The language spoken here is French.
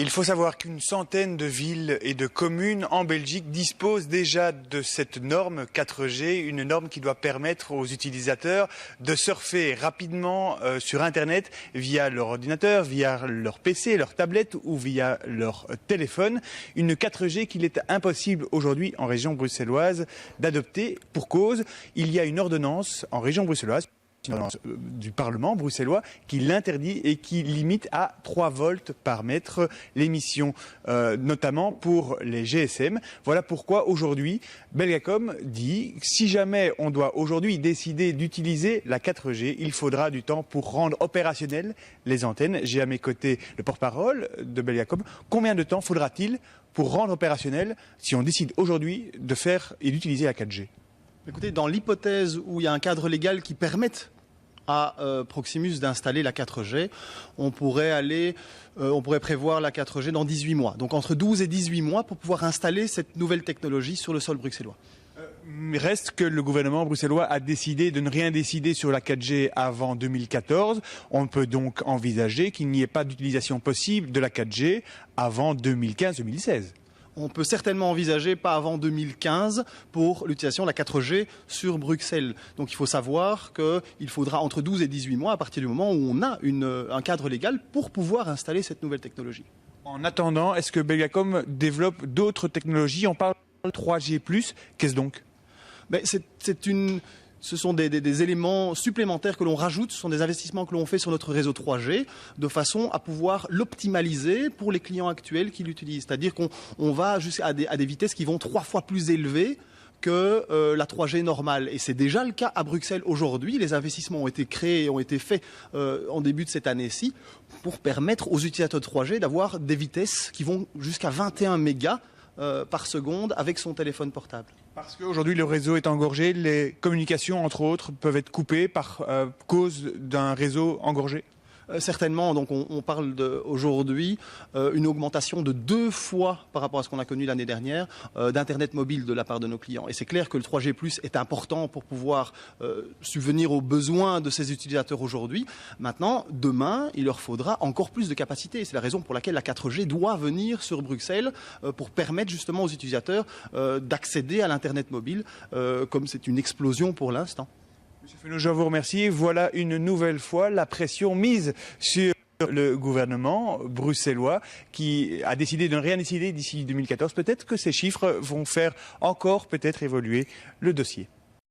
Il faut savoir qu'une centaine de villes et de communes en Belgique disposent déjà de cette norme 4G, une norme qui doit permettre aux utilisateurs de surfer rapidement sur Internet via leur ordinateur, via leur PC, leur tablette ou via leur téléphone. Une 4G qu'il est impossible aujourd'hui en région bruxelloise d'adopter pour cause. Il y a une ordonnance en région bruxelloise du Parlement bruxellois qui l'interdit et qui limite à 3 volts par mètre l'émission, notamment pour les GSM. Voilà pourquoi aujourd'hui, Belgacom dit que si jamais on doit aujourd'hui décider d'utiliser la 4G, il faudra du temps pour rendre opérationnelles les antennes. J'ai à mes côtés le porte-parole de Belgacom. Combien de temps faudra-t-il pour rendre opérationnel si on décide aujourd'hui de faire et d'utiliser la 4G? Écoutez, dans l'hypothèse où il y a un cadre légal qui permette à Proximus d'installer la 4G, on pourrait prévoir la 4G dans 18 mois. Donc entre 12 et 18 mois pour pouvoir installer cette nouvelle technologie sur le sol bruxellois. Reste que le gouvernement bruxellois a décidé de ne rien décider sur la 4G avant 2014. On peut donc envisager qu'il n'y ait pas d'utilisation possible de la 4G avant 2015-2016. On peut certainement envisager pas avant 2015 pour l'utilisation de la 4G sur Bruxelles. Donc il faut savoir qu'il faudra entre 12 et 18 mois à partir du moment où on a un cadre légal pour pouvoir installer cette nouvelle technologie. En attendant, est-ce que Belgacom développe d'autres technologies? On parle de 3G+, qu'est-ce donc? Ce sont des éléments supplémentaires que l'on rajoute, ce sont des investissements que l'on fait sur notre réseau 3G, de façon à pouvoir l'optimaliser pour les clients actuels qui l'utilisent. C'est-à-dire qu'on va jusqu'à des vitesses qui vont 3 fois plus élevées que la 3G normale. Et c'est déjà le cas à Bruxelles aujourd'hui. Les investissements ont été créés, ont été faits en début de cette année-ci pour permettre aux utilisateurs de 3G d'avoir des vitesses qui vont jusqu'à 21 mégas par seconde avec son téléphone portable. Parce qu'aujourd'hui le réseau est engorgé, les communications entre autres peuvent être coupées par cause d'un réseau engorgé? Certainement, donc on parle aujourd'hui une augmentation de 2 fois par rapport à ce qu'on a connu l'année dernière d'Internet mobile de la part de nos clients. Et c'est clair que le 3G+ est important pour pouvoir subvenir aux besoins de ces utilisateurs aujourd'hui. Maintenant, demain, il leur faudra encore plus de capacité. C'est la raison pour laquelle la 4G doit venir sur Bruxelles pour permettre justement aux utilisateurs d'accéder à l'Internet mobile, comme c'est une explosion pour l'instant. Monsieur Fesneau, je vous remercie. Voilà une nouvelle fois la pression mise sur le gouvernement bruxellois qui a décidé de ne rien décider d'ici 2014. Peut-être que ces chiffres vont faire encore peut-être évoluer le dossier.